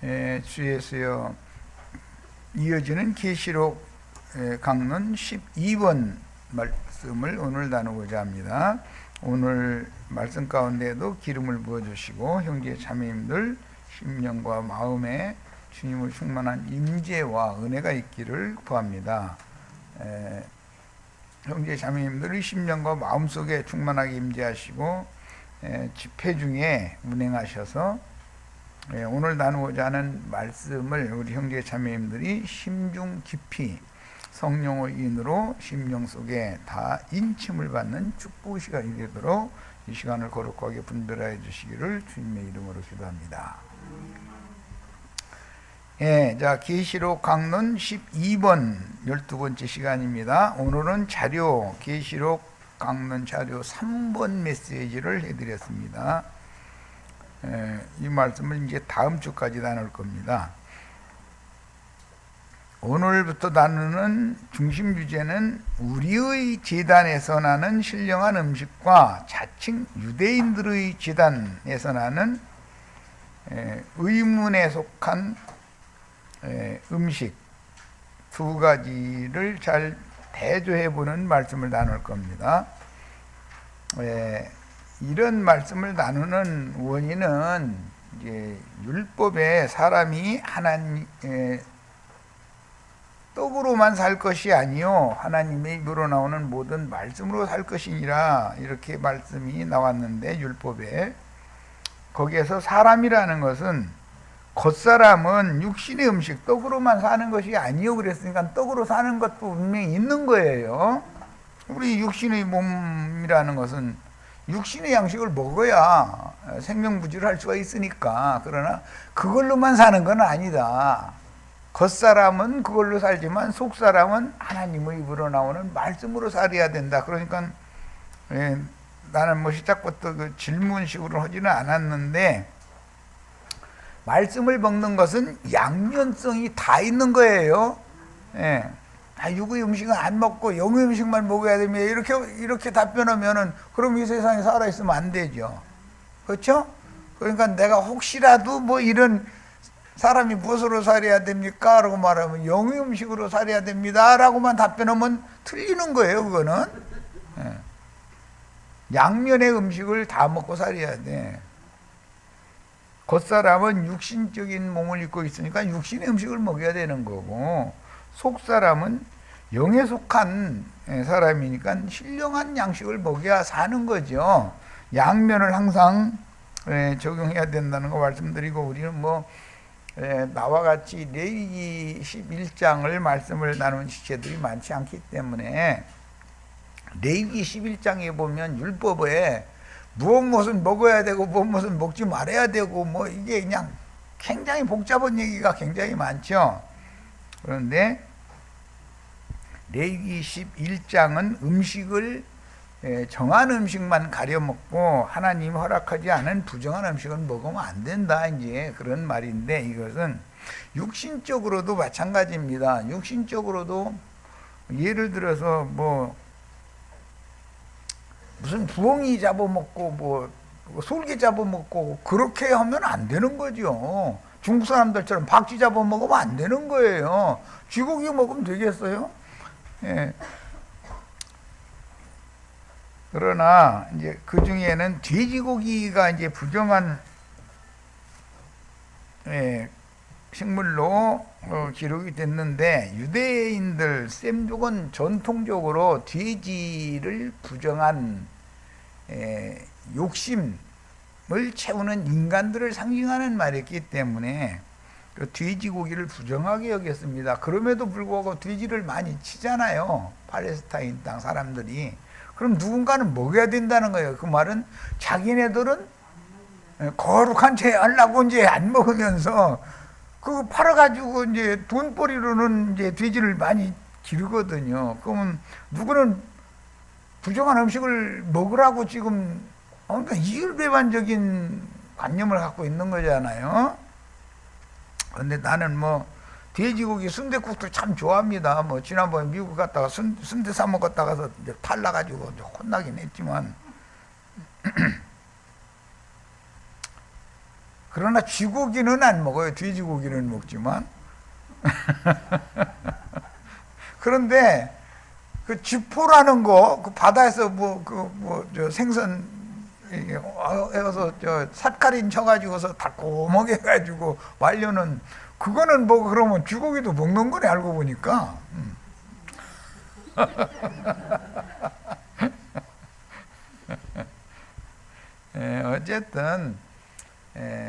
주에서요 이어지는 계시록 강론 12번 말씀을 오늘 나누고자 합니다. 오늘 말씀 가운데에도 기름을 부어주시고 형제 자매님들 심령과 마음에 주님을 충만한 임재와 은혜가 있기를 구합니다. 형제 자매님들의 심령과 마음속에 충만하게 임재하시고 집회 중에 운행하셔서 오늘 나누고자 하는 말씀을 우리 형제 자매님들이 심중 깊이 성령의 인으로 심령 속에 다 인침을 받는 축복 시간이 되도록 이 시간을 거룩하게 분별하여 주시기를 주님의 이름으로 기도합니다. 자, 계시록 강론 12번 12번째 시간입니다. 오늘은 자료 계시록 강론 자료 3번 메시지를 해드렸습니다. 이 말씀을 이제 다음 주까지 나눌 겁니다. 오늘부터 나누는 중심 주제는 우리의 제단에서 나는 신령한 음식과 자칭 유대인들의 제단에서 나는 의문에 속한 음식 두 가지를 잘 대조해 보는 말씀을 나눌 겁니다. 이런 말씀을 나누는 원인은 이제 율법에 사람이 하나님 떡으로만 살 것이 아니요 하나님의 입으로 나오는 모든 말씀으로 살 것이니라 이렇게 말씀이 나왔는데 율법에 거기에서 사람이라는 것은 겉사람은 육신의 음식 떡으로만 사는 것이 아니요 그랬으니까 떡으로 사는 것도 분명히 있는 거예요. 우리 육신의 몸이라는 것은 육신의 양식을 먹어야 생명부지를 할 수가 있으니까. 그러나 그걸로만 사는 건 아니다. 겉사람은 그걸로 살지만 속사람은 하나님의 입으로 나오는 말씀으로 살아야 된다. 그러니까 나는 뭐 시작부터 그 질문식으로 하지는 않았는데 말씀을 먹는 것은 양면성이 다 있는 거예요. 육의 음식은 안 먹고 영의 음식만 먹어야 됩니다. 이렇게 답변하면은 그럼 이 세상에 살아 있으면 안 되죠. 그렇죠? 그러니까 내가 혹시라도 뭐 이런 사람이 무엇으로 살아야 됩니까? 라고 말하면 영의 음식으로 살아야 됩니다. 라고만 답변하면 틀리는 거예요. 그거는 양면의 음식을 다 먹고 살아야 돼. 겉사람은 육신적인 몸을 입고 있으니까 육신의 음식을 먹어야 되는 거고 속사람은 영에 속한 사람이니까 신령한 양식을 먹여야 사는 거죠. 양면을 항상 적용해야 된다는 거 말씀드리고 우리는 뭐 나와 같이 레위기 11장을 말씀을 나눈 지체들이 많지 않기 때문에 레위기 11장에 보면 율법에 무엇은 먹어야 되고 무엇은 먹지 말아야 되고 뭐 이게 그냥 굉장히 복잡한 얘기가 굉장히 많죠. 그런데 레위기 11장은 음식을 정한 음식만 가려 먹고 하나님이 허락하지 않은 부정한 음식은 먹으면 안 된다 이제 그런 말인데 이것은 육신적으로도 마찬가지입니다. 육신적으로도 예를 들어서 뭐 무슨 부엉이 잡아먹고 뭐 솔개 잡아먹고 그렇게 하면 안 되는 거죠. 중국 사람들처럼 박쥐 잡아먹으면 안 되는 거예요. 쥐고기 먹으면 되겠어요? 그러나 이제 그 중에는 돼지고기가 이제 부정한 식물로 기록이 됐는데 유대인들 셈족은 전통적으로 돼지를 부정한 욕심을 채우는 인간들을 상징하는 말이었기 때문에 그 돼지고기를 부정하게 여겼습니다. 그럼에도 불구하고 돼지를 많이 치잖아요. 팔레스타인 땅 사람들이. 그럼 누군가는 먹여야 된다는 거예요. 그 말은 자기네들은 거룩한 죄 하려고 이제 안 먹으면서 그거 팔아가지고 이제 돈벌이로는 이제 돼지를 많이 기르거든요. 그러면 누구는 부정한 음식을 먹으라고 지금 그러니까 이율배반적인 관념을 갖고 있는 거잖아요. 근데 나는 뭐 돼지고기 순댓국도 참 좋아합니다. 뭐 지난번에 미국 갔다가 순대 사 먹었다 가서 이제 탈나가지고 혼나긴 했지만 그러나 쥐고기는 안 먹어요. 돼지고기는 먹지만. 그런데 그 쥐포라는 거, 그 바다에서 저 생선 해서 저 삿갈인 쳐가지고서 달콤하게 해가지고 말려는 그거는 뭐 그러면 쥐고기도 먹는 거네 알고 보니까. 어쨌든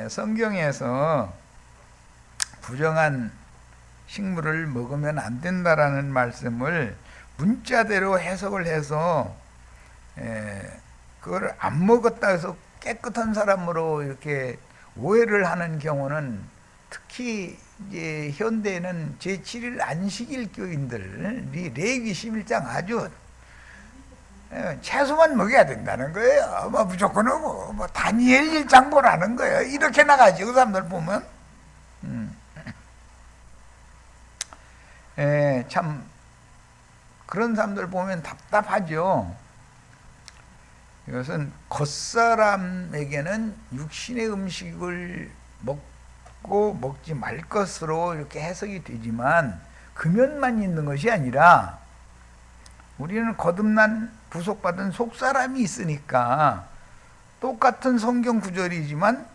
성경에서 부정한 식물을 먹으면 안 된다라는 말씀을 문자대로 해석을 해서 그걸 안 먹었다 해서 깨끗한 사람으로 이렇게 오해를 하는 경우는 특히 이제 현대에는 제7일 안식일 교인들이 레위기 11장 아주 채소만 먹여야 된다는 거예요. 뭐 무조건 하고 뭐 다니엘 1장 보라는 거예요. 이렇게 나가지 그 사람들 보면. 참 그런 사람들 보면 답답하죠. 이것은 겉사람에게는 육신의 음식을 먹고 먹지 말 것으로 이렇게 해석이 되지만 금연만 있는 것이 아니라 우리는 거듭난 부속받은 속사람이 있으니까 똑같은 성경 구절이지만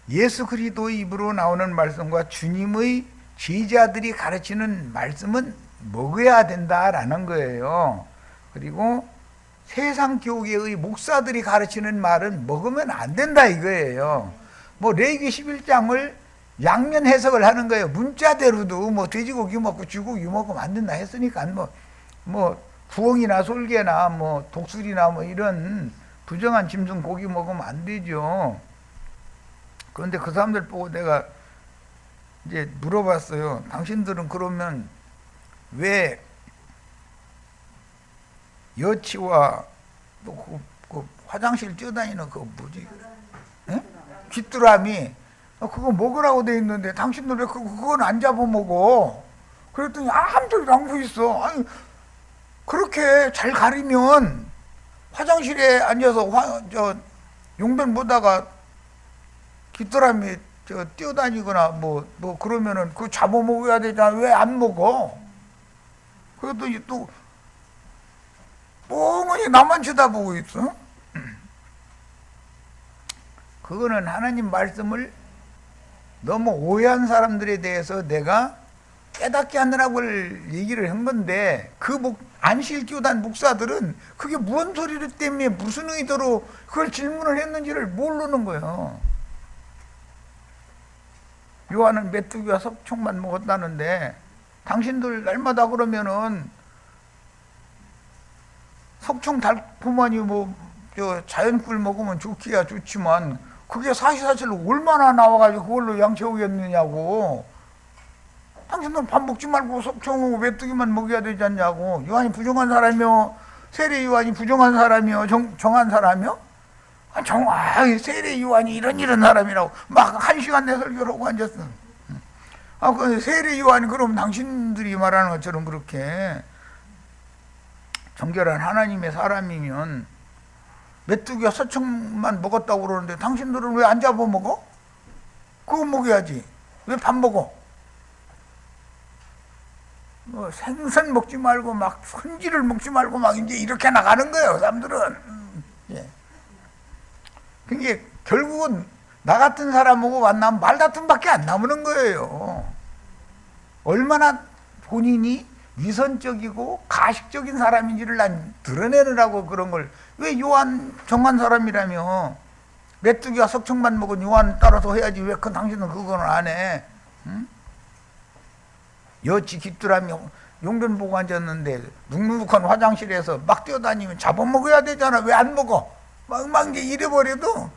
예수 그리스도의 입으로 나오는 말씀과 주님의 제자들이 가르치는 말씀은 먹어야 된다라는 거예요. 그리고 세상 교계의 목사들이 가르치는 말은 먹으면 안 된다 이거예요. 뭐 레위기 11장을 양면 해석을 하는 거예요. 문자대로도 뭐 돼지고기 먹고 쥐고기 먹으면 안 된다 했으니까 뭐 부엉이나 솔개나 뭐 독수리나 뭐 이런 부정한 짐승 고기 먹으면 안 되죠. 그런데 그 사람들 보고 내가 이제 물어봤어요. 당신들은 그러면 왜 여치와 또 그 화장실 뛰어다니는 그 뭐지? 귀뚜라미 그거 먹으라고 돼 있는데 당신들 왜 그건 안 잡아먹어? 그랬더니 아무도 안 보고 있어. 아니 그렇게 잘 가리면 화장실에 앉아서 용변 보다가 귀뚜라미 뛰어다니거나 뭐 그러면은 그거 잡아먹어야 되잖아. 왜 안 먹어? 그랬더니 또 뻥하니 나만 쳐다보고 있어. 그거는 하나님 말씀을 너무 오해한 사람들에 대해서 내가 깨닫게 하느라고 얘기를 한 건데 그 안식교단 목사들은 그게 무슨 소리 때문에 무슨 의도로 그걸 질문을 했는지를 모르는 거예요. 요한은 메뚜기와 석청만 먹었다는데 당신들 날마다 그러면은 석청 달콤하니 자연꿀 먹으면 좋기야 좋지만 그게 사실로 얼마나 나와가지고 그걸로 양 채우겠느냐고. 당신들 밥 먹지 말고 석청하고 메뚜기만 먹여야 되지 않냐고. 요한이 부정한 사람이요? 세례 요한이 부정한 사람이요? 정한 사람이요? 세례 요한이 이런 사람이라고 막 1시간 내 설교를 하고 앉았어. 그 세례 요한이 그럼 당신들이 말하는 것처럼 그렇게 정결한 하나님의 사람이면 메뚜기와 서청만 먹었다고 그러는데 당신들은 왜 안 잡아먹어? 그거 먹여야지. 왜 밥 먹어? 생선 먹지 말고 막 손질을 먹지 말고 막 이제 이렇게 나가는 거예요, 사람들은. 그게 결국은 나 같은 사람하고 만나면 말다툼밖에 안 남는 거예요. 얼마나 본인이 위선적이고 가식적인 사람인지를 난 드러내느라고 그런 걸. 왜 요한 정한 사람이라며 메뚜기와 석청만 먹은 요한 따라서 해야지 왜 당신은 그거는 안 해? 응? 여치 귀뚜라미 용변 보고 앉았는데 눅눅한 화장실에서 막 뛰어다니면 잡아먹어야 되잖아. 왜 안 먹어? 막 이제 이래버려도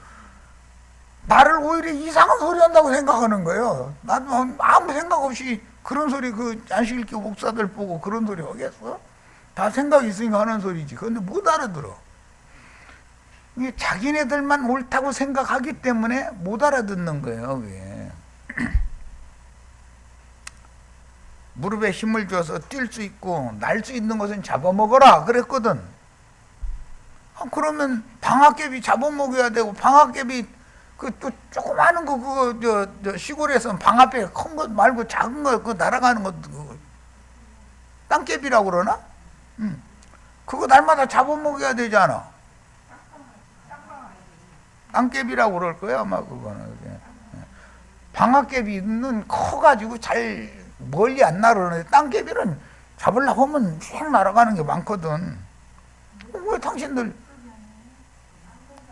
나를 오히려 이상한 소리 한다고 생각하는 거예요. 나도 아무 생각 없이 그런 소리 안식일교 목사들 보고 그런 소리 하겠어? 다 생각이 있으니까 하는 소리지. 그런데 못 알아들어. 이게 자기네들만 옳다고 생각하기 때문에 못 알아듣는 거예요. 그게. 무릎에 힘을 줘서 뛸 수 있고 날 수 있는 것은 잡아먹어라 그랬거든. 그러면 방아깨비 잡아먹어야 되고 방아깨비 그 또 조그마한 거 그거 저 시골에서 방 앞에 큰 것 말고 작은 거 그 날아가는 것 그거 땅개비라고 그러나? 그거 날마다 잡아먹여야 되잖아. 땅개비라고 그럴 거야 아마 그거는. 방앗개비는 커가지고 잘 멀리 안 날아오는데 땅개비는 잡으려고 하면 휙 날아가는 게 많거든. 왜 당신들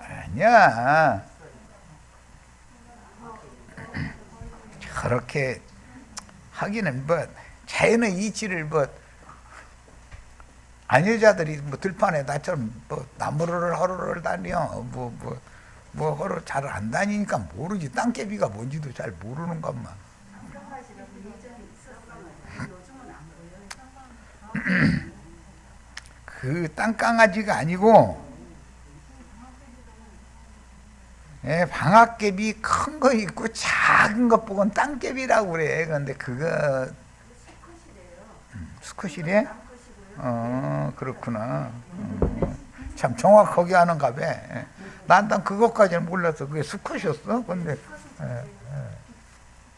아니야. 그렇게 하기는 뭐 자연의 이치를 뭐 아녀자들이 뭐 들판에 나처럼 뭐 나무를 하루를 다녀 뭐 하루 잘 안 다니니까 모르지. 땅개비가 뭔지도 잘 모르는 것만. 그 땅강아지가 아니고 방앗개비 큰 거 있고 작은 것 보고는 땅개비라고 그래. 그런데 그거 수컷이래? 그렇구나. 참 정확하게 하는가 봐. 난 그것까지는 몰랐어. 그게 수컷이었어? 근데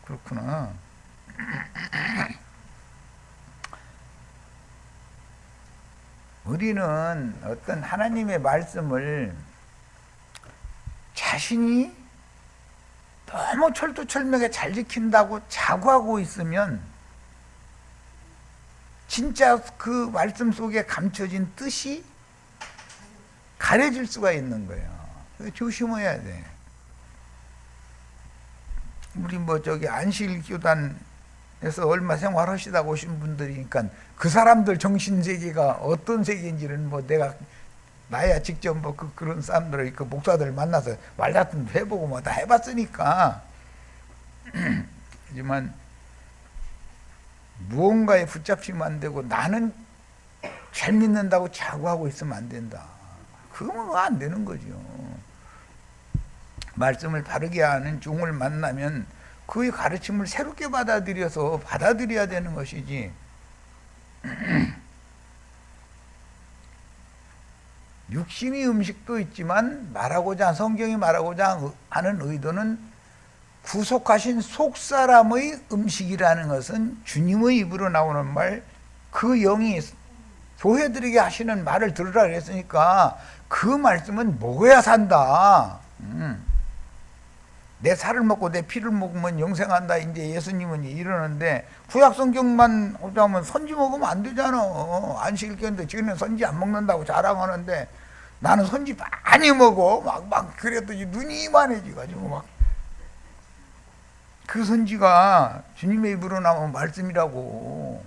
그렇구나. 우리는 어떤 하나님의 말씀을 자신이 너무 철두철미하게 잘 지킨다고 자부하고 있으면 진짜 그 말씀 속에 감춰진 뜻이 가려질 수가 있는 거예요. 조심해야 돼. 우리 뭐 저기 안식일교단에서 얼마 생활하시다가 오신 분들이니까 그 사람들 정신세계가 어떤 세계인지는 뭐 내가 나야 직접 뭐 그런 사람들 그 목사들 만나서 말 같은 거 해보고 뭐 다 해봤으니까. 하지만 무언가에 붙잡히면 안 되고 나는 잘 믿는다고 자부하고 있으면 안 된다. 그러면 안 되는 거죠. 말씀을 바르게 하는 종을 만나면 그의 가르침을 새롭게 받아들여야 되는 것이지. 육신의 음식도 있지만 성경이 말하고자 하는 의도는 구속하신 속사람의 음식이라는 것은 주님의 입으로 나오는 말, 그 영이 교회들에게 하시는 말을 들으라 그랬으니까 그 말씀은 먹어야 산다. 내 살을 먹고 내 피를 먹으면 영생한다. 이제 예수님은 이러는데 구약 성경만 오자면 선지 먹으면 안 되잖아. 안식일 교인데 지금은 선지 안 먹는다고 자랑하는데 나는 선지 많이 먹어. 막 그랬더니 눈이 이만해지가지고 막. 그 선지가 주님의 입으로 나온 말씀이라고.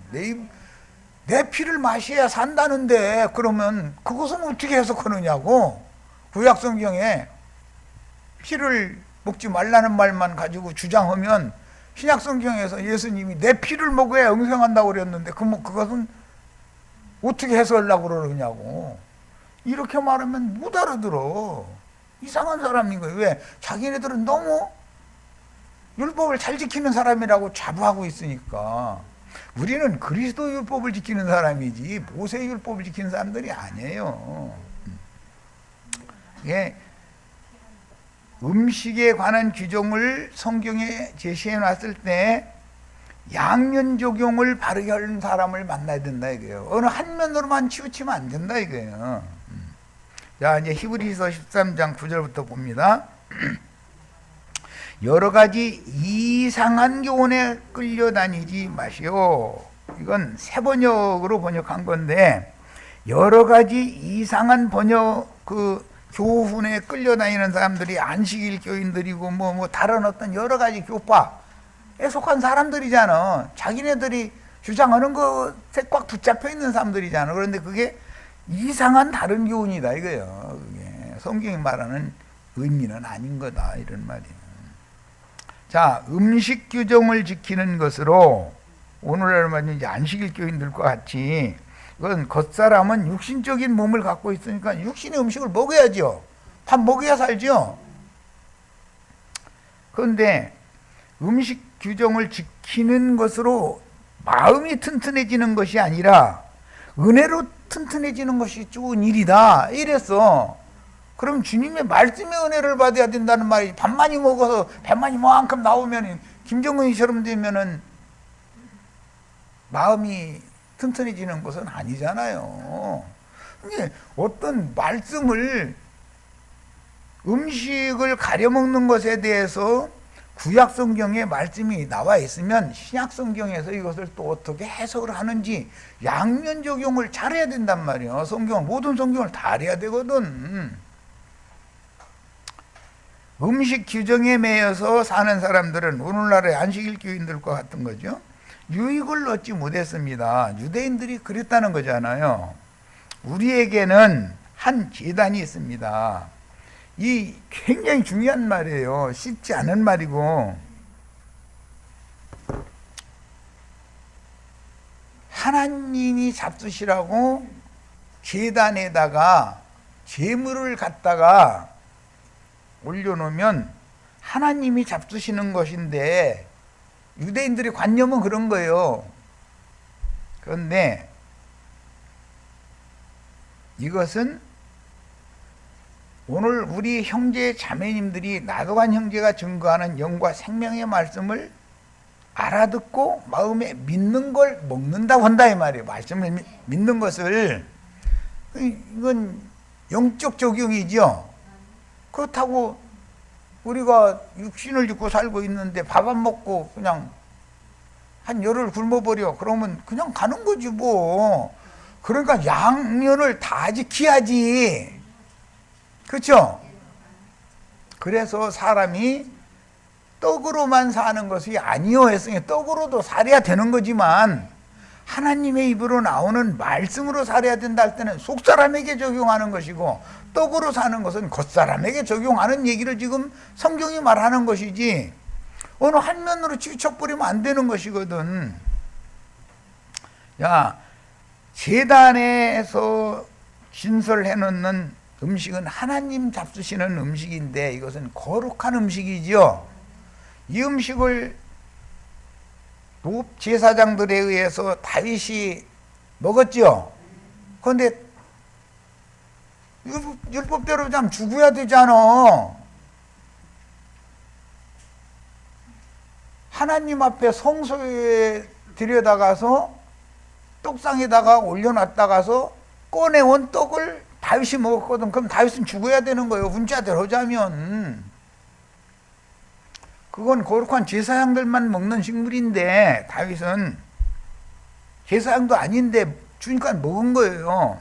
내 피를 마셔야 산다는데 그러면 그것은 어떻게 해석하느냐고. 구약 성경에 피를 먹지 말라는 말만 가지고 주장하면 신약 성경에서 예수님이 내 피를 먹어야 영생한다고 그랬는데 그것은 어떻게 해석하려고 그러느냐고. 이렇게 말하면 못 알아들어. 이상한 사람인 거예요. 왜? 자기네들은 너무 율법을 잘 지키는 사람이라고 자부하고 있으니까. 우리는 그리스도 율법을 지키는 사람이지 모세 율법을 지키는 사람들이 아니에요. 예. 음식에 관한 규정을 성경에 제시해 놨을 때 양면 적용을 바르게 하는 사람을 만나야 된다 이거예요. 어느 한 면으로만 치우치면 안 된다 이거예요. 자, 이제 히브리서 13장 9절부터 봅니다. 여러 가지 이상한 교훈에 끌려다니지 마시오. 이건 새 번역으로 번역한 건데 여러 가지 이상한 교훈에 끌려다니는 사람들이 안식일 교인들이고 뭐 다른 어떤 여러 가지 교파에 속한 사람들이잖아. 자기네들이 주장하는 것에 꽉 붙잡혀 있는 사람들이잖아. 그런데 그게 이상한 다른 교훈이다 이거예요. 그게 성경이 말하는 의미는 아닌 거다 이런 말이에요. 자, 음식 규정을 지키는 것으로 오늘날 말하는 이제 안식일 교인들과 같이 그건 겉사람은 육신적인 몸을 갖고 있으니까 육신의 음식을 먹어야죠. 밥 먹어야 살죠. 그런데 음식 규정을 지키는 것으로 마음이 튼튼해지는 것이 아니라 은혜로 튼튼해지는 것이 좋은 일이다. 이래서 그럼 주님의 말씀의 은혜를 받아야 된다는 말이, 밥 많이 먹어서 배만 이만큼 나오면 김정은이처럼 되면은 마음이 튼튼해지는 것은 아니잖아요. 근데 어떤 말씀을, 음식을 가려 먹는 것에 대해서 구약 성경에 말씀이 나와 있으면 신약 성경에서 이것을 또 어떻게 해석을 하는지 양면 적용을 잘해야 된단 말이에요. 모든 성경을 다 알아야 되거든. 음식 규정에 매여서 사는 사람들은 오늘날의 안식일교인들과 같은 거죠. 유익을 얻지 못했습니다. 유대인들이 그랬다는 거잖아요. 우리에게는 한 제단이 있습니다. 이 굉장히 중요한 말이에요. 쉽지 않은 말이고, 하나님이 잡수시라고 제단에다가 제물을 갖다가 올려놓으면 하나님이 잡수시는 것인데, 유대인들의 관념은 그런 거예요. 그런데 이것은 오늘 우리 형제 자매님들이 나도간 형제가 증거하는 영과 생명의 말씀을 알아듣고 마음에 믿는 걸 먹는다고 한다 이 말이에요. 말씀을 믿는 것을. 이건 영적 적용이죠. 그렇다고 우리가 육신을 입고 살고 있는데 밥 안 먹고 그냥 한 열흘 굶어버려. 그러면 그냥 가는 거지 뭐. 그러니까 양면을 다 지켜야지. 그렇죠? 그래서 사람이 떡으로만 사는 것이 아니요 했으니 떡으로도 살아야 되는 거지만, 하나님의 입으로 나오는 말씀으로 살아야 된다 할 때는 속사람에게 적용하는 것이고, 떡으로 사는 것은 겉사람에게 적용하는 얘기를 지금 성경이 말하는 것이지, 어느 한 면으로 치우쳐버리면 안 되는 것이거든. 야, 제단에서 진설해 놓는 음식은 하나님 잡수시는 음식인데 이것은 거룩한 음식이죠. 이 음식을 제사장들에 의해서 다윗이 먹었죠. 그런데 율법대로 좀 죽어야 되잖아. 하나님 앞에 성소에 들여다가서 떡상에다가 올려놨다가서 꺼내온 떡을 다윗이 먹었거든. 그럼 다윗은 죽어야 되는 거예요. 문자대로 하자면. 그건 거룩한 제사장들만 먹는 식물인데 다윗은 제사장도 아닌데 주니까 먹은 거예요.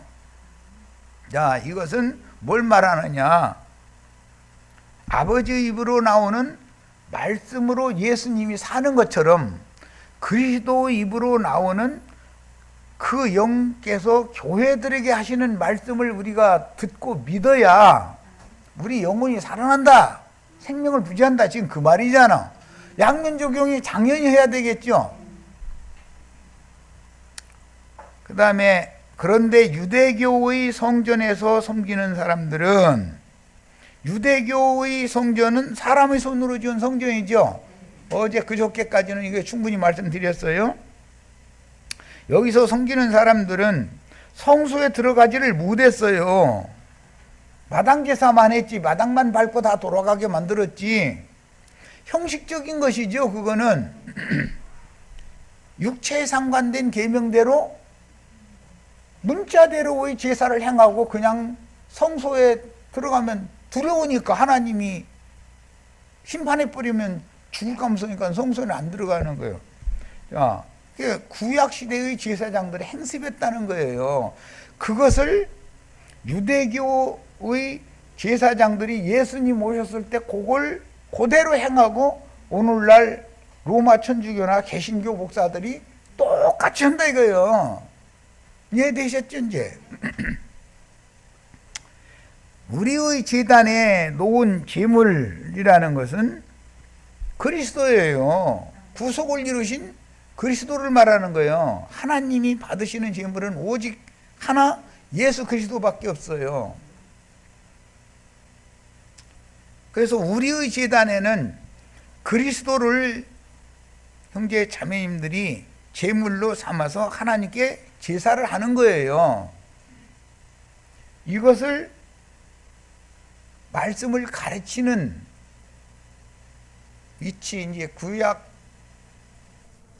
자, 이것은 뭘 말하느냐? 아버지 입으로 나오는 말씀으로 예수님이 사는 것처럼 그리스도 입으로 나오는 그 영께서 교회들에게 하시는 말씀을 우리가 듣고 믿어야 우리 영혼이 살아난다, 생명을 부지한다, 지금 그 말이잖아. 양면 적용이 당연히 해야 되겠죠. 그 다음에 그런데 유대교의 성전에서 섬기는 사람들은, 유대교의 성전은 사람의 손으로 지은 성전이죠. 어제 그저께까지는 이게 충분히 말씀드렸어요. 여기서 섬기는 사람들은 성소에 들어가지를 못했어요. 마당 제사만 했지, 마당만 밟고 다 돌아가게 만들었지. 형식적인 것이죠. 그거는 육체에 상관된 계명대로 문자대로의 제사를 행하고 그냥 성소에 들어가면 두려우니까, 하나님이 심판해 버리면 죽을 감소니까 성소에는 안 들어가는 거예요. 자, 구약 시대의 제사장들이 행습했다는 거예요. 그것을 유대교의 제사장들이 예수님 오셨을 때 그걸 그대로 행하고 오늘날 로마 천주교나 개신교 목사들이 똑같이 한다 이거예요. 이해되셨죠 이제? 우리의 제단에 놓은 제물이라는 것은 그리스도예요. 구속을 이루신 그리스도를 말하는 거예요. 하나님이 받으시는 제물은 오직 하나, 예수 그리스도밖에 없어요. 그래서 우리의 제단에는 그리스도를 형제 자매님들이 제물로 삼아서 하나님께 제사를 하는 거예요. 이것을 말씀을 가르치는 위치, 이제 구약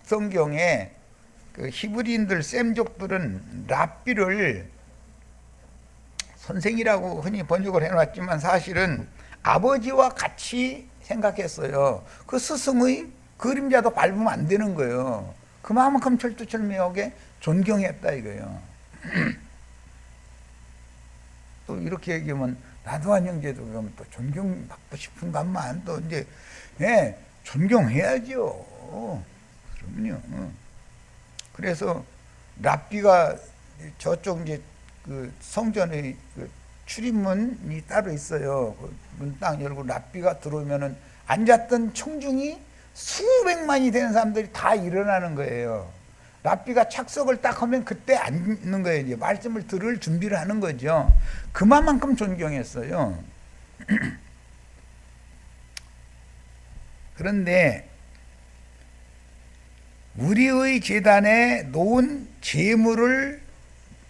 성경에 그 히브리인들 셈족들은 랍비를 선생이라고 흔히 번역을 해놨지만 사실은 아버지와 같이 생각했어요. 그 스승의 그림자도 밟으면 안 되는 거예요. 그만큼 철두철미하게 존경했다 이거예요. 또 이렇게 얘기하면 나도한 형제도 그러면 또 존경받고 싶은 것만 또 이제 존경해야죠. 그럼요. 그래서 랍비가 저쪽 이제 그 성전의 그 출입문이 따로 있어요. 그 문 딱 열고 랍비가 들어오면은 앉았던 청중이 수백만이 되는 사람들이 다 일어나는 거예요. 랍비가 착석을 딱 하면 그때 앉는 거예요. 이제 말씀을 들을 준비를 하는 거죠. 그만큼 존경했어요. 그런데 우리의 제단에 놓은 제물을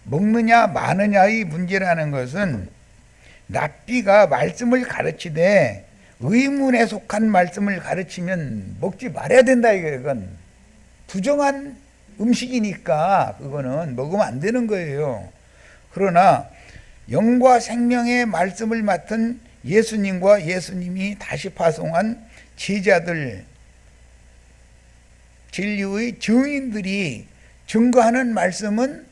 먹느냐 마느냐의 문제라는 것은 랍비가 말씀을 가르치되 의문에 속한 말씀을 가르치면 먹지 말아야 된다 이거예요. 그건 부정한 음식이니까 그거는 먹으면 안 되는 거예요. 그러나 영과 생명의 말씀을 맡은 예수님과 예수님이 다시 파송한 제자들, 진리의 증인들이 증거하는 말씀은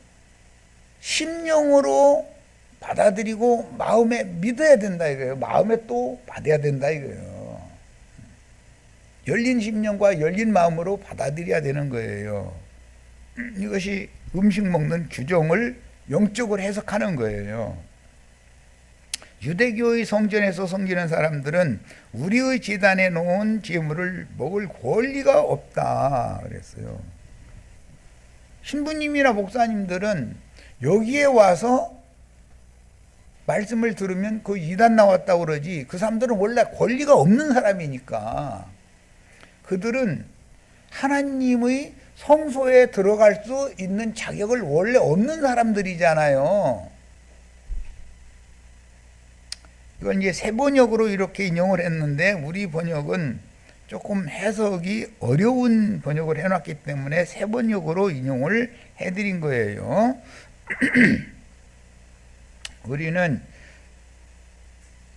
심령으로 받아들이고 마음에 믿어야 된다 이거예요. 마음에 또 받아야 된다 이거예요. 열린 심령과 열린 마음으로 받아들여야 되는 거예요. 이것이 음식 먹는 규정을 영적으로 해석하는 거예요. 유대교의 성전에서 섬기는 사람들은 우리의 제단에 놓은 제물을 먹을 권리가 없다 그랬어요. 신부님이나 목사님들은 여기에 와서 말씀을 들으면 그 이단 나왔다고 그러지, 그 사람들은 원래 권리가 없는 사람이니까 그들은 하나님의 성소에 들어갈 수 있는 자격을 원래 없는 사람들이잖아요. 이건 이제 새 번역으로 이렇게 인용을 했는데 우리 번역은 조금 해석이 어려운 번역을 해놨기 때문에 새 번역으로 인용을 해드린 거예요. 우리는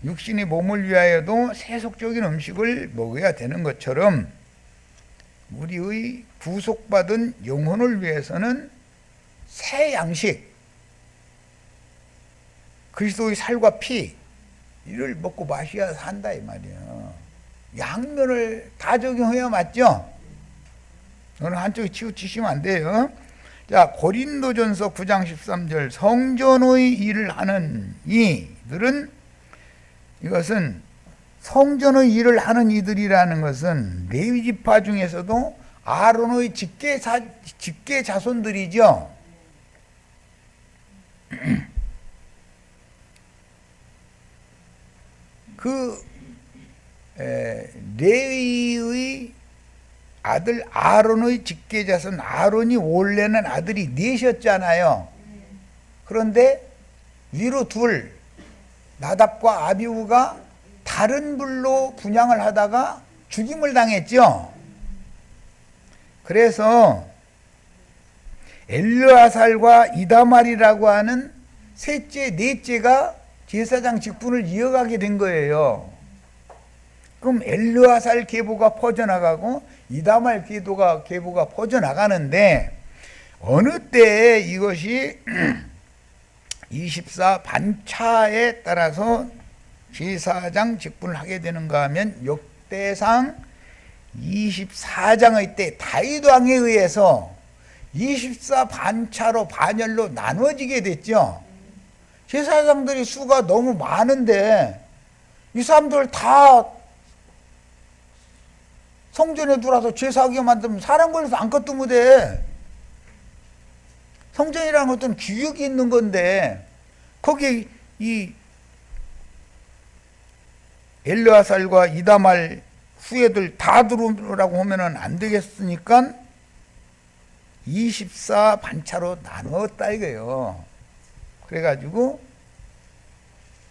육신의 몸을 위하여도 세속적인 음식을 먹어야 되는 것처럼 우리의 구속받은 영혼을 위해서는 새 양식, 그리스도의 살과 피 이를 먹고 마셔야 한다 이 말이에요. 양면을 다 적용해야 맞죠? 어느 한쪽에 치우치시면 안 돼요. 자, 고린도전서 9장 13절 성전의 일을 하는 이들은, 이것은 성전의 일을 하는 이들이라는 것은 레위 지파 중에서도 아론의 직계 자손들이죠. 그 레위의 아들 아론의 직계자손, 아론이 원래는 아들이 넷이었잖아요. 그런데 위로 둘, 나답과 아비후가 다른 불로 분향을 하다가 죽임을 당했죠. 그래서 엘르아살과 이다말이라고 하는 셋째, 넷째가 제사장 직분을 이어가게 된 거예요. 그럼 엘르아살 계보가 퍼져나가고 이다말 계보가 퍼져나가는데 어느 때에 이것이 24 반차에 따라서 제사장 직분을 하게 되는가 하면 역대상 24장의 때 다윗 왕에 의해서 24 반차로 반열로 나눠지게 됐죠. 제사장들이 수가 너무 많은데 이 사람들 다 성전에 들어와서 제사하게 만들면 사람 걸려서 아무것도 못해. 성전이라는 것은 규격이 있는 건데 거기에 이 엘르아살과 이다말 후예들 다 들어오라고 하면은 안 되겠으니까 24 반차로 나누었다 이거예요. 그래가지고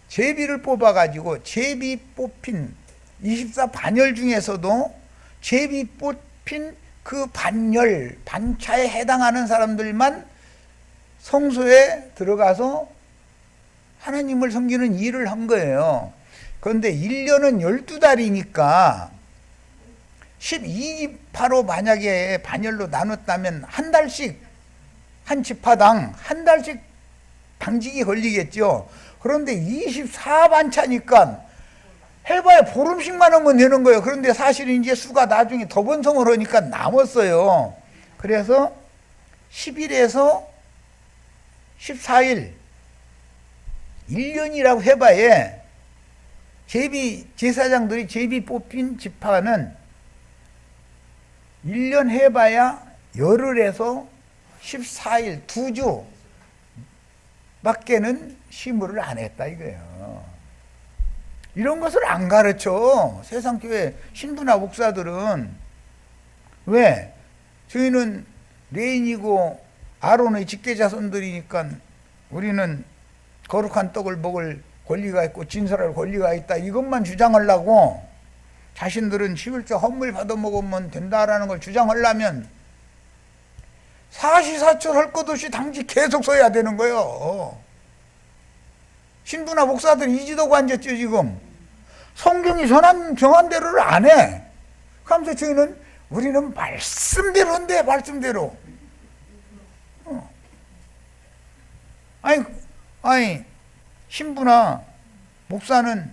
제비를 뽑아가지고 제비 뽑힌 24 반열 중에서도 제비 뽑힌 그 반열, 반차에 해당하는 사람들만 성소에 들어가서 하나님을 섬기는 일을 한 거예요. 그런데 1년은 12달이니까 12지파로 만약에 반열로 나눴다면 한 달씩 한 지파당 한 달씩 당직이 걸리겠죠. 그런데 24반차니까 해봐야 보름씩만 하면 되는 거예요. 그런데 사실 이제 수가 나중에 더 번성을 하니까 남았어요. 그래서 10일에서 14일 1년이라고 해봐야 제사장들이 제비 뽑힌 지파는 1년 해봐야 열흘에서 14일 2주 밖에는 시무를 안 했다 이거예요. 이런 것을 안 가르쳐 세상 교회 신부나 목사들은. 왜? 저희는 레인이고 아론의 직계자손들이니까 우리는 거룩한 떡을 먹을 권리가 있고 진설할 권리가 있다 이것만 주장하려고, 자신들은 11조 헌물 받아 먹으면 된다라는 걸 주장하려면 사시사철 할 것 없이 당직 계속 써야 되는 거예요. 신부나 목사들이 이지도고 앉았죠 지금. 성경이 정한 대로를 안 해. 그러면서 저희는 우리는 말씀대로 한대, 말씀대로. 아니 신부나 목사는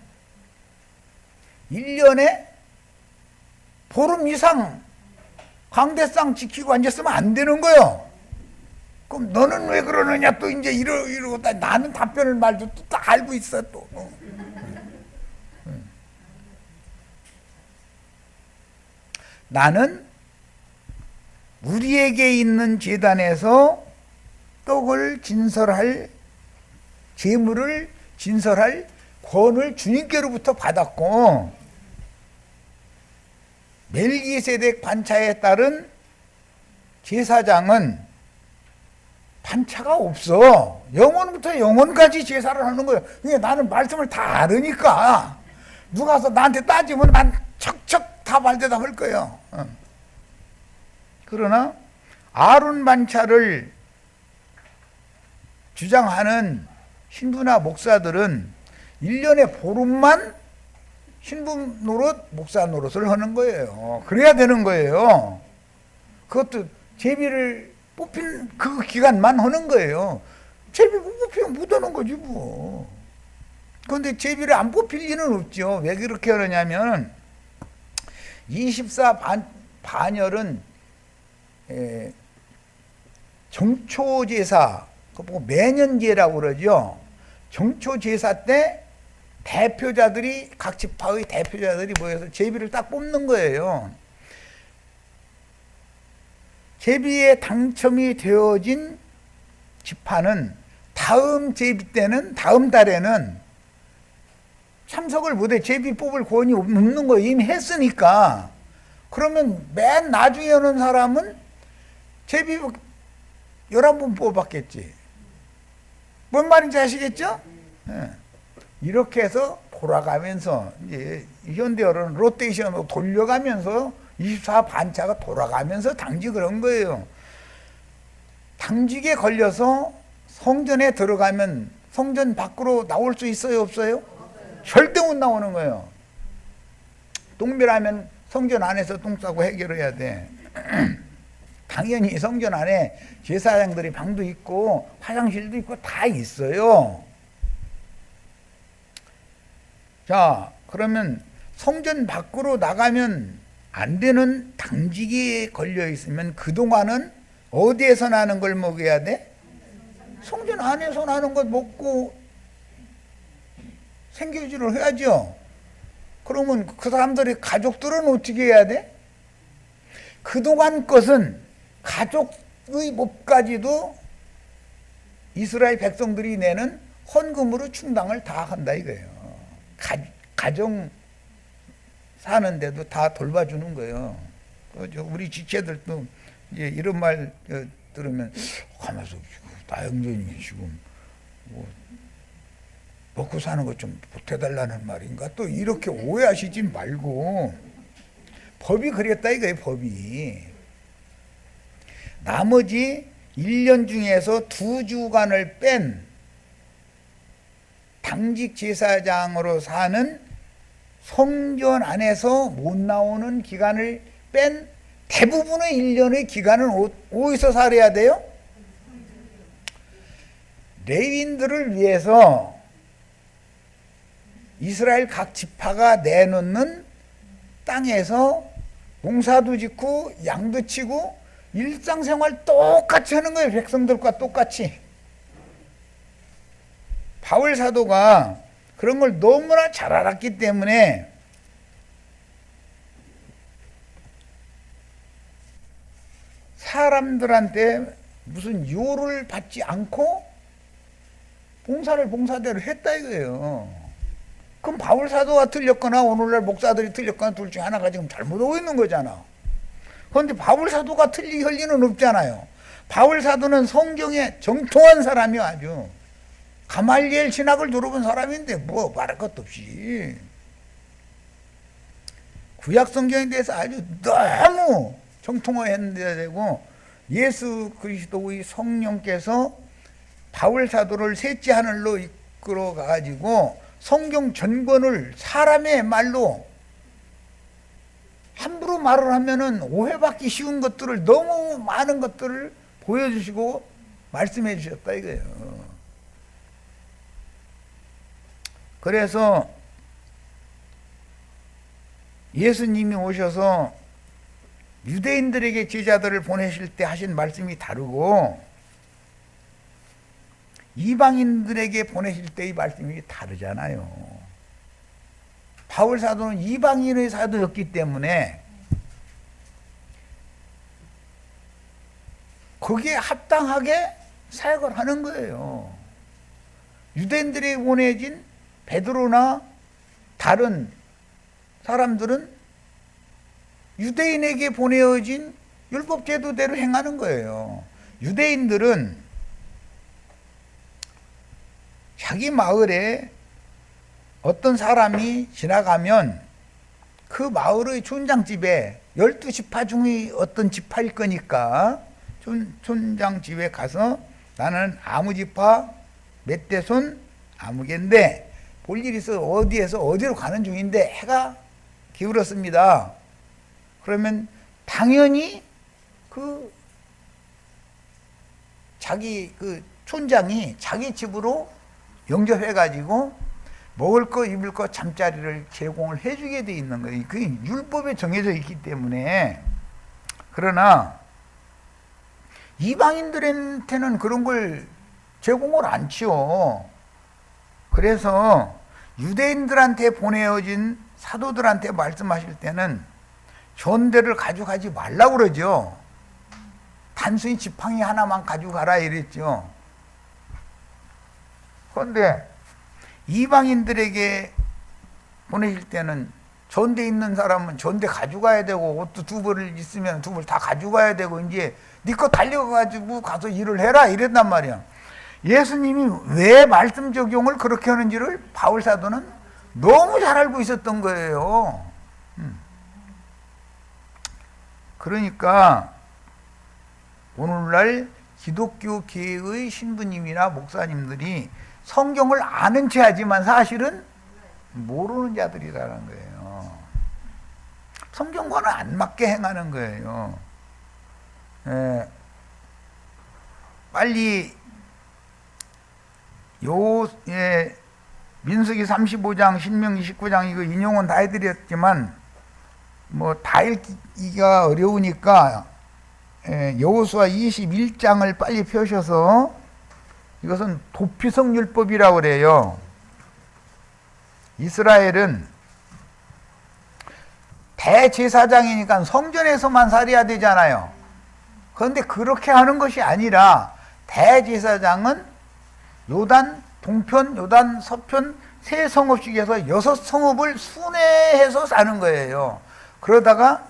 1년에 보름 이상 강대상 지키고 앉았으면 안 되는 거예요. 그럼 너는 왜 그러느냐 또 이제 이러고 나는 답변을 말도 또 딱 알고 있어 또. 나는 우리에게 있는 제단에서 떡을 진설할 제물을 진설할 권을 주님께로부터 받았고, 멜기세덱 반차에 따른 제사장은 반차가 없어. 영원부터 영원까지 제사를 하는 거예요. 그러니까 나는 말씀을 다 알으니까 누가 와서 나한테 따지면 난 척척 다 말대답할 거예요. 그러나 아론 반차를 주장하는 신부나 목사들은 1년에 보름만 신부 노릇, 목사 노릇을 하는 거예요. 그래야 되는 거예요. 그것도 제비를 뽑힌 그 기간만 하는 거예요. 제비 못 뽑히면 못 하는 거지 뭐. 그런데 제비를 안 뽑힐 리는 없죠. 왜 그렇게 하느냐면 24 반열은 정초제사, 그거 매년제라고 그러죠. 정초제사 때 대표자들이, 각 지파의 대표자들이 모여서 제비를 딱 뽑는 거예요. 제비에 당첨이 되어진 지파는 다음 제비 때는, 다음 달에는 참석을 못해. 제비 뽑을 권이 없는 거 이미 했으니까. 그러면 맨 나중에 오는 사람은 제비 11번 뽑았겠지. 뭔 말인지 아시겠죠? 네. 이렇게 해서 돌아가면서, 이제 현대어로는 로테이션으로 돌려가면서 24 반차가 돌아가면서 당직을 한 거예요. 당직에 걸려서 성전에 들어가면 성전 밖으로 나올 수 있어요, 없어요? 절대 못 나오는 거예요. 똥배라면 성전 안에서 똥 싸고 해결해야 돼. 당연히 성전 안에 제사장들이 방도 있고 화장실도 있고 다 있어요. 자, 그러면 성전 밖으로 나가면 안 되는 당직이 걸려 있으면 그동안은 어디에서 나는 걸 먹여야 돼? 성전 안에서 나는 것 먹고 생계유지를 해야죠. 그러면 그 사람들의 가족들은 어떻게 해야 돼? 그동안 것은 가족의 몫까지도 이스라엘 백성들이 내는 헌금으로 충당을 다 한다 이거예요. 가정 사는데도 다 돌봐주는 거예요. 우리 지체들도 이제 이런 말 들으면 가면서 나영전이 지금 뭐 먹고 사는 것 좀 보태달라는 말인가? 또 이렇게 오해하시지 말고, 법이 그랬다 이거예요. 법이 나머지 1년 중에서 2주간을 뺀 당직 제사장으로 사는 성전 안에서 못 나오는 기간을 뺀 대부분의 1년의 기간은 어디서 살아야 돼요? 레위인들을 위해서 이스라엘 각 지파가 내놓는 땅에서 농사도 짓고 양도 치고 일상생활 똑같이 하는 거예요. 백성들과 똑같이. 바울 사도가 그런 걸 너무나 잘 알았기 때문에 사람들한테 무슨 요를 받지 않고 봉사를 봉사대로 했다 이거예요. 그럼 바울 사도가 틀렸거나 오늘날 목사들이 틀렸거나 둘 중에 하나가 지금 잘못하고 있는 거잖아. 그런데 바울 사도가 틀릴 리는 없잖아요. 바울 사도는 성경에 정통한 사람이 아주 가말리엘 신학을 들어본 사람인데 뭐 말할 것도 없이 구약 성경에 대해서 아주 너무 정통화했는데 되고 예수 그리스도의 성령께서 바울 사도를 셋째 하늘로 이끌어 가지고 성경 전권을 사람의 말로 함부로 말을 하면은 오해받기 쉬운 것들을 너무 많은 것들을 보여주시고 말씀해 주셨다 이거예요. 그래서 예수님이 오셔서 유대인들에게 제자들을 보내실 때 하신 말씀이 다르고 이방인들에게 보내실 때의 말씀이 다르잖아요. 바울 사도는 이방인의 사도였기 때문에 거기에 합당하게 사역을 하는 거예요. 유대인들에게 보내진 베드로나 다른 사람들은 유대인에게 보내어진 율법 제도대로 행하는 거예요. 유대인들은 자기 마을에 어떤 사람이 지나가면 그 마을의 촌장집에 12지파 중의 어떤 지파일 거니까 촌장집에 가서 나는 아무지파 멧대손 아무개인데 볼 일 있어 어디에서 어디로 가는 중인데 해가 기울었습니다. 그러면 당연히 자기 촌장이 자기 집으로 영접해가지고 먹을 거 입을 거 잠자리를 제공을 해주게 돼 있는 거예요. 그게 율법에 정해져 있기 때문에. 그러나 이방인들한테는 그런 걸 제공을 안 치요. 그래서 유대인들한테 보내어진 사도들한테 말씀하실 때는 전대를 가져가지 말라고 그러죠. 단순히 지팡이 하나만 가지고 가라 이랬죠. 그런데 이방인들에게 보내실 때는 전대 있는 사람은 전대 가져가야 되고 옷도 2벌을 있으면 2벌 다 가져가야 되고 이제 네 거 달려가지고 가서 일을 해라 이랬단 말이야. 예수님이 왜 말씀 적용을 그렇게 하는지를 바울 사도는 너무 잘 알고 있었던 거예요. 그러니까 오늘날 기독교 계의 신부님이나 목사님들이 성경을 아는 체 하지만 사실은 모르는 자들이라는 거예요. 성경과는 안 맞게 행하는 거예요. 빨리 민수기 35장, 신명기 19장 이거 인용은 다 해드렸지만 뭐 다 읽기가 어려우니까 여호수아 21장을 빨리 펴셔서 이것은 도피성율법이라고 그래요. 이스라엘은 대제사장이니까 성전에서만 살아야 되잖아요. 그런데 그렇게 하는 것이 아니라 대제사장은 요단 동편, 요단 서편 세 성읍씩에서 6성읍을 순회해서 사는 거예요. 그러다가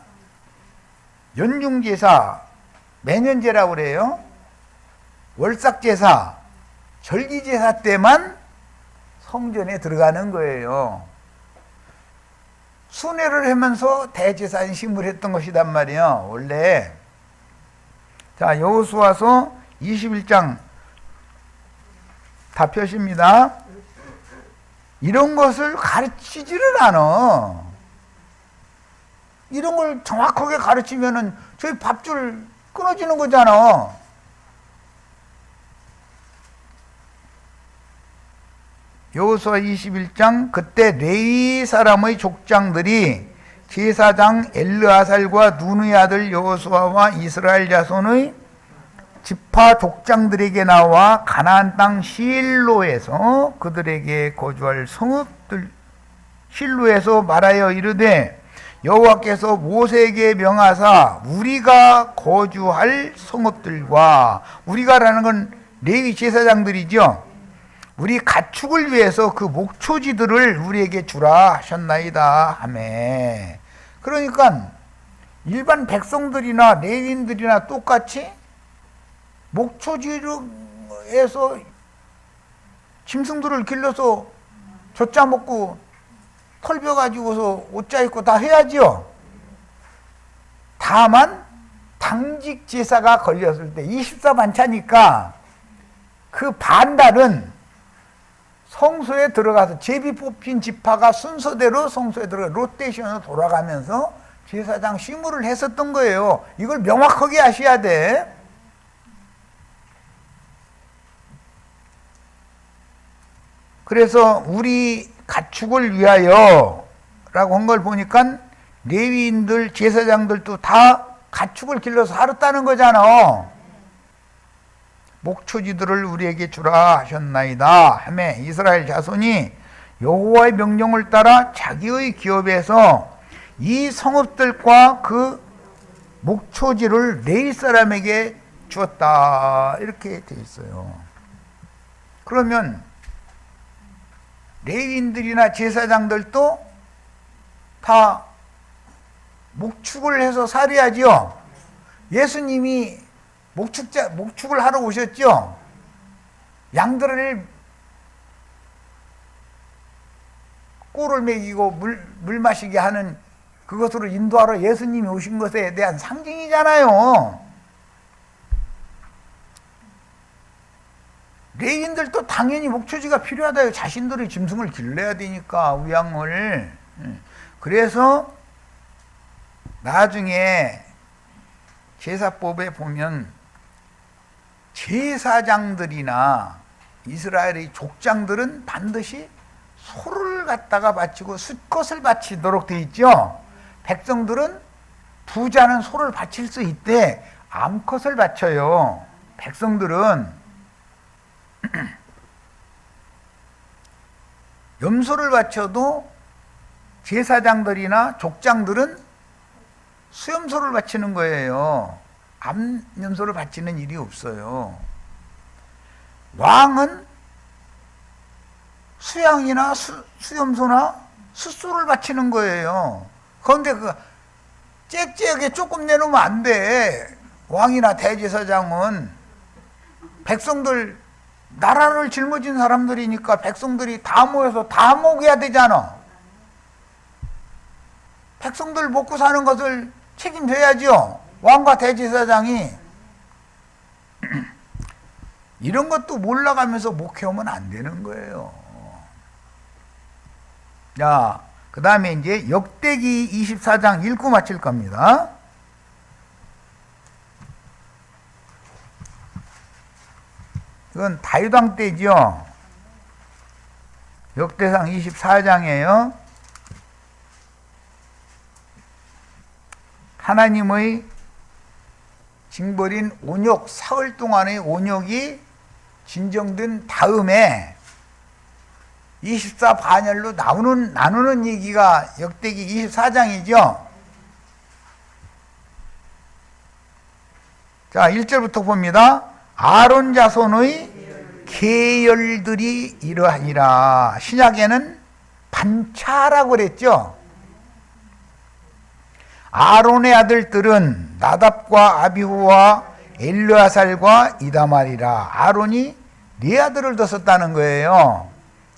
연중제사, 매년제라고 그래요. 월삭제사, 절기제사 때만 성전에 들어가는 거예요. 순회를 하면서 대제사장 심을 했던 것이단 말이에요. 원래. 자, 여호수아서 21장 다 펴십니다. 이런 것을 가르치지를 않아. 이런 걸 정확하게 가르치면은 저희 밥줄 끊어지는 거잖아. 여호수아 21장 그때 레위 사람의 족장들이 제사장 엘르아살과 눈의 아들 여호수아와 이스라엘 자손의 지파 족장들에게 나와 가나안 땅 실로에서 그들에게 거주할 성읍들 실로에서 말하여 이르되 여호와께서 모세에게 명하사 우리가 거주할 성읍들과, 우리가라는 건 레위 제사장들이죠. 우리 가축을 위해서 그 목초지들을 우리에게 주라 하셨나이다 하매. 그러니까 일반 백성들이나 레위인들이나 똑같이 목초지에서 짐승들을 길러서 젖자 먹고 털벼 가지고서 옷자 입고 다 해야지요. 다만 당직 제사가 걸렸을 때 24반차니까 그 반달은 성소에 들어가서 제비 뽑힌 지파가 순서대로 성소에 들어가 로테이션으로 돌아가면서 제사장 시무를 했었던 거예요. 이걸 명확하게 아셔야 돼. 그래서 우리 가축을 위하여 라고 한 걸 보니까 레위인들, 제사장들도 다 가축을 길러서 살았다는 거잖아. 목초지들을 우리에게 주라 하셨나이다 하매 이스라엘 자손이 여호와의 명령을 따라 자기의 기업에서 이 성읍들과 그 목초지를 레위 사람에게 주었다 이렇게 돼 있어요. 그러면 레위인들이나 제사장들도 다 목축을 해서 살아야지요. 예수님이 목축을 하러 오셨죠. 양들을 꼴을 먹이고 물 마시게 하는 그것으로 인도하러 예수님이 오신 것에 대한 상징이잖아요. 레위인들도 당연히 목초지가 필요하다. 자신들의 짐승을 길러야 되니까, 우양을. 그래서 나중에 제사법에 보면 제사장들이나 이스라엘의 족장들은 반드시 소를 갖다가 바치고 숫것을 바치도록 돼 있죠. 백성들은 부자는 소를 바칠 수 있대. 암컷을 바쳐요. 백성들은 염소를 바쳐도 제사장들이나 족장들은 수염소를 바치는 거예요. 암염소를 바치는 일이 없어요. 왕은 수양이나 수염소나 숫소를 바치는 거예요. 그런데 그 째째하게 조금 내놓으면 안 돼. 왕이나 대제사장은 백성들, 나라를 짊어진 사람들이니까 백성들이 다 모여서 다 먹여야 되잖아. 백성들 먹고 사는 것을 책임져야죠. 왕과 대제사장이. 이런 것도 몰라가면서 목회하면 안 되는 거예요. 자, 그 다음에 이제 역대기 24장 읽고 마칠 겁니다. 이건 다윗 왕 때죠. 역대상 24장이에요. 하나님의 징벌인 온역, 사흘 동안의 온역이 진정된 다음에 24반열로 나누는 얘기가 역대기 24장이죠. 자, 1절부터 봅니다. 아론 자손의 계열들이 이러하니라. 신약에는 반차라고 그랬죠. 아론의 아들들은 나답과 아비후와 엘르아살과 이다말이라. 아론이 네 아들을 뒀었다는 거예요.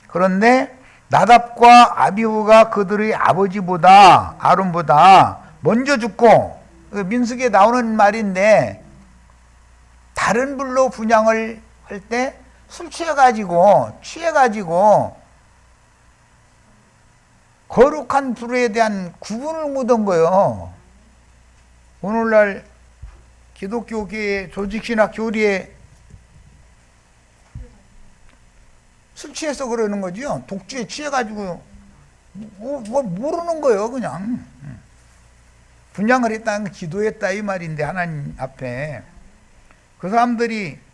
그런데 나답과 아비후가 그들의 아버지보다 아론보다 먼저 죽고, 민수기에 나오는 말인데 다른 불로 분향을 할 때 술 취해가지고 거룩한 불에 대한 구분을 못한 거예요. 오늘날 기독교계의 조직이나 교리에 술 취해서 그러는 거죠. 독주에 취해가지고 모르는 거예요. 그냥 분향을 했다, 기도했다 이 말인데, 하나님 앞에 그 사람들이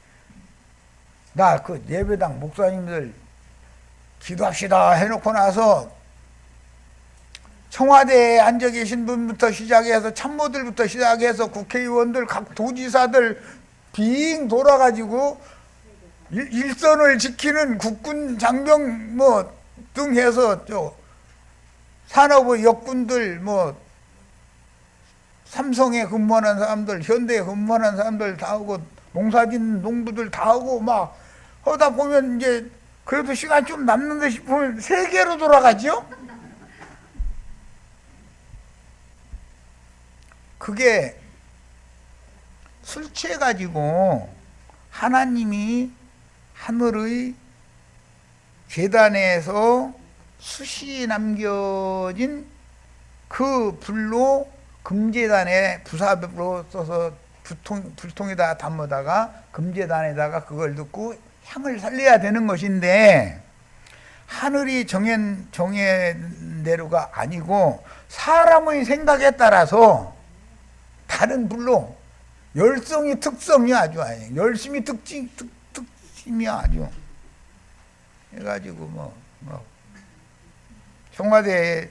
나 그 예배당 목사님들 기도합시다 해놓고 나서 청와대에 앉아 계신 분부터 시작해서 참모들부터 시작해서 국회의원들, 각 도지사들 빙 돌아가지고 일선을 지키는 국군 장병 뭐 등 해서 산업의 역군들, 뭐 삼성에 근무하는 사람들, 현대에 근무하는 사람들 다 오고, 농사짓는 농부들 다 오고 막 하다 보면 이제 그래도 시간 좀 남는데 싶으면 세계로 돌아가죠. 그게 술 취해가지고 하나님이 하늘의 계단에서 숯이 남겨진 그 불로 금제단에 부삽으로 써서 불통에다 담아다가 금제단에다가 그걸 넣고 향을 살려야 되는 것인데, 하늘이 정한 대로가 아니고 사람의 생각에 따라서 다른 불로 열성이 특성이 아주 아니에요. 열심히 특심이 아주 해가지고 뭐 청와대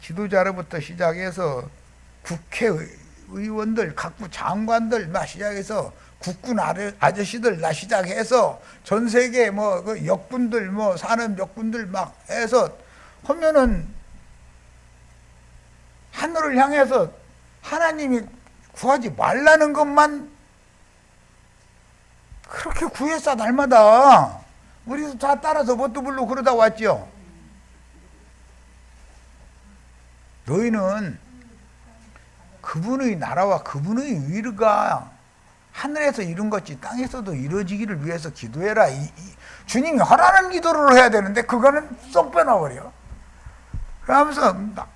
지도자로부터 시작해서 국회의원들, 각부 장관들 막 시작해서 국군 아저씨들 나 시작해서 전 세계 뭐 그 역군들, 뭐 산업 역군들 막 해서 하면은 하늘을 향해서 하나님이 구하지 말라는 것만 그렇게 구했어. 날마다 우리도 다 따라서 뭣도 불로 그러다 왔죠. 너희는 그분의 나라와 그분의 위가 하늘에서 이룬 것이 땅에서도 이루어지기를 위해서 기도해라. 주님이 하라는 기도를 해야 되는데 그거는 쏙 빼놔버려. 그러면서 막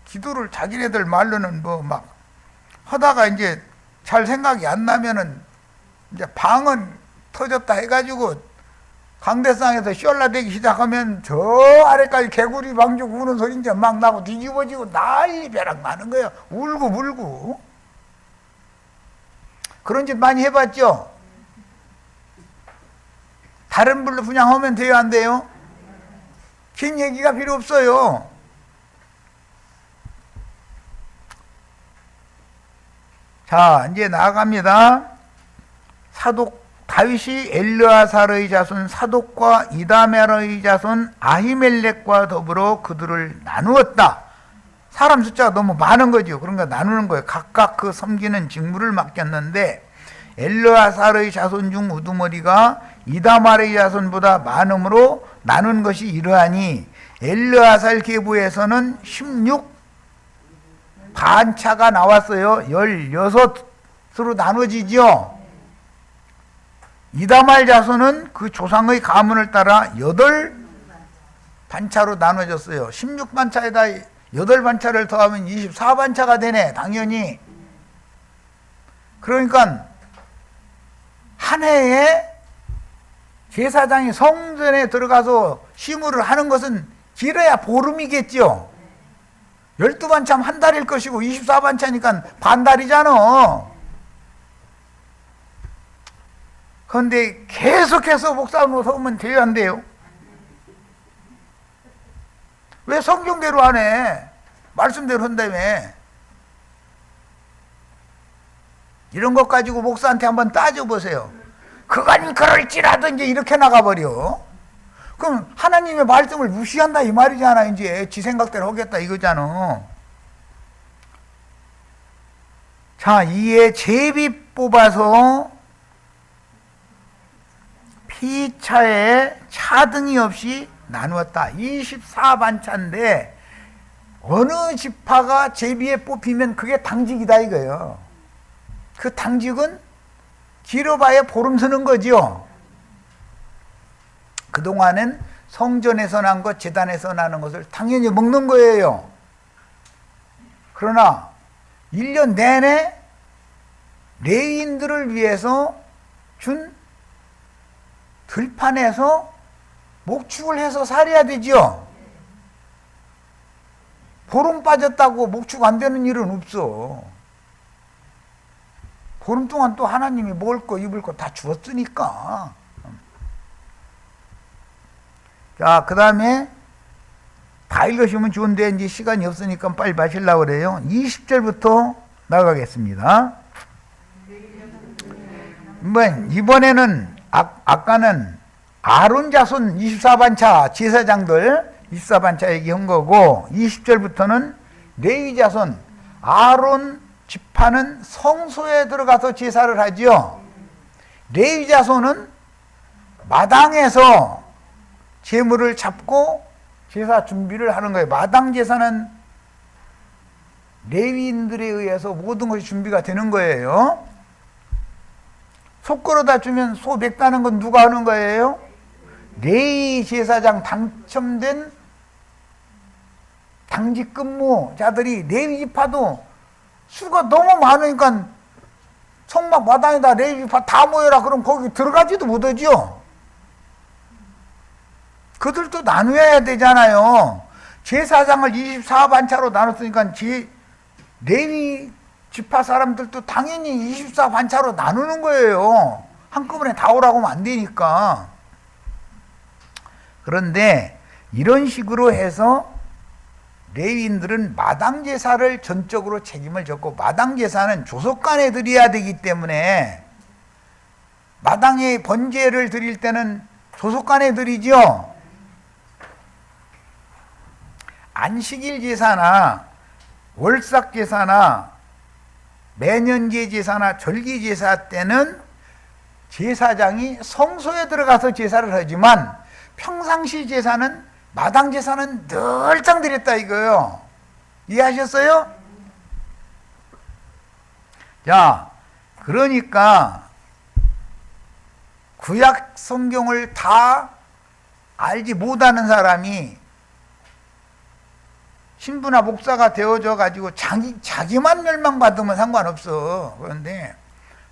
기도를 자기네들 말로는 뭐 막 하다가 이제 잘 생각이 안 나면은 이제 방언 터졌다 해가지고 강대상에서 셜라대기 시작하면 저 아래까지 개구리 방죽 우는 소리 이제 막 나고 뒤집어지고 난리 벼락 나는 거예요. 울고 불고. 그런 짓 많이 해봤죠? 다른 불로 분향하면 돼요, 안 돼요? 긴 얘기가 필요 없어요. 자, 이제 나아갑니다. 다윗이 엘르아살의 자손 사독과 이다멜의 자손 아히멜렉과 더불어 그들을 나누었다. 사람 숫자가 너무 많은 거죠. 그런 거 나누는 거예요. 각각 그 섬기는 직무를 맡겼는데, 엘르아살의 자손 중 우두머리가 이다말의 자손보다 많음으로 나눈 것이 이러하니, 엘르아살 계보에서는 16반차가 나왔어요. 16으로 나눠지죠. 이다말 자손은 그 조상의 가문을 따라 8반차로 나눠졌어요. 16반차에다 8반차를 더하면 24반차가 되네, 당연히. 그러니까 한 해에 제사장이 성전에 들어가서 시무를 하는 것은 길어야 보름이겠죠. 12반차면 한 달일 것이고 24반차니까 반달이잖아. 그런데 계속해서 목사로 서면 돼야 한대요. 왜 성경대로 안 해? 말씀대로 한다며. 이런 것 가지고 목사한테 한번 따져보세요. 그건 그럴지라도 이제 이렇게 나가버려. 그럼 하나님의 말씀을 무시한다 이 말이잖아. 이제 지 생각대로 하겠다 이거잖아. 자, 이에 제비 뽑아서 피차에 차등이 없이 나누었다. 24반차인데 어느 지파가 제비에 뽑히면 그게 당직이다 이거예요. 그 당직은 길어봐야 보름 서는 거죠. 그동안은 성전에서 난 것, 제단에서 나는 것을 당연히 먹는 거예요. 그러나 1년 내내 레위인들을 위해서 준 들판에서 목축을 해서 살아야 되죠. 보름 빠졌다고 목축 안 되는 일은 없어. 보름 동안 또 하나님이 먹을 거 입을 거 다 주었으니까. 자, 그 다음에 다 읽으시면 좋은데 이제 시간이 없으니까 빨리 마시려고 그래요. 20절부터 나가겠습니다. 이번에는 아까는 아론 자손 24반차 제사장들 24반차 얘기한 거고, 20절부터는 레위 자손 아론 지파는 성소에 들어가서 제사를 하죠. 레위 자손은 마당에서 제물을 잡고 제사 준비를 하는 거예요. 마당 제사는 레위인들에 의해서 모든 것이 준비가 되는 거예요. 소 끌어다 주면 소 맵다는 건 누가 하는 거예요? 레위 제사장 당첨된 당직 근무자들이 레위 지파도 수가 너무 많으니까 성막 마당에다 레위 지파 다 모여라 그럼 거기 들어가지도 못하죠. 그들도 나누어야 되잖아요. 제사장을 24반차로 나눴으니까 레위 지파 사람들도 당연히 24반차로 나누는 거예요. 한꺼번에 다 오라고 하면 안 되니까. 그런데 이런 식으로 해서 레위인들은 마당 제사를 전적으로 책임을 졌고, 마당 제사는 조속간에 드려야 되기 때문에 마당에 번제를 드릴 때는 조속간에 드리죠. 안식일 제사나 월삭 제사나 매년제 제사나 절기 제사 때는 제사장이 성소에 들어가서 제사를 하지만 평상시 제사는 마당 제사는 늘상 드렸다 이거요. 이해하셨어요? 자, 그러니까 구약 성경을 다 알지 못하는 사람이 신부나 목사가 되어져 가지고 자기만 멸망받으면 상관없어. 그런데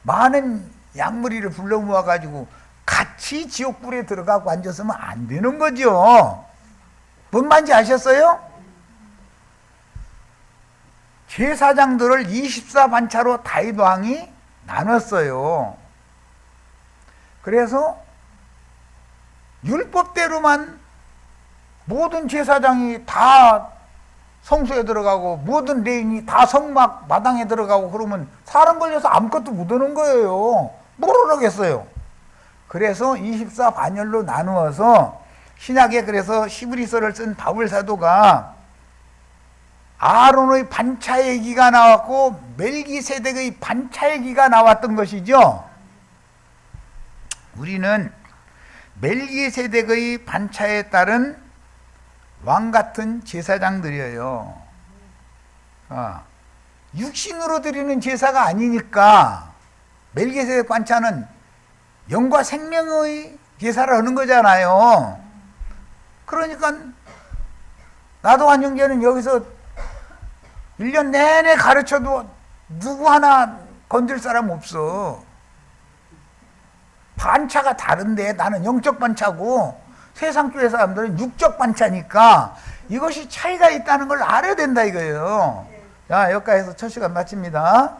많은 양무리를 불러 모아 가지고 같이 지옥불에 들어가고 앉았으면 안 되는 거죠. 뭔 말인지 아셨어요? 제사장들을 24반차로 다윗 왕이 나눴어요. 그래서 율법대로만 모든 제사장이 다 성소에 들어가고 모든 레인이 다 성막 마당에 들어가고 그러면 사람 걸려서 아무것도 못 하는 거예요. 모르겠어요. 그래서 24반열로 나누어서 신약에 그래서 히브리서를 쓴 바울 사도가 아론의 반차얘기가 나왔고 멜기세덱의 반차얘기가 나왔던 것이죠. 우리는 멜기세덱의 반차에 따른 왕같은 제사장들이에요. 육신으로 드리는 제사가 아니니까 멜기세덱 반차는 영과 생명의 제사를 하는 거잖아요. 그러니까 나도한 형제는 여기서 1년 내내 가르쳐도 누구 하나 건들 사람 없어. 반차가 다른데 나는 영적 반차고 세상 교회 사람들은 육적 반차니까 이것이 차이가 있다는 걸 알아야 된다 이거예요. 자, 여기까지 해서 첫 시간 마칩니다.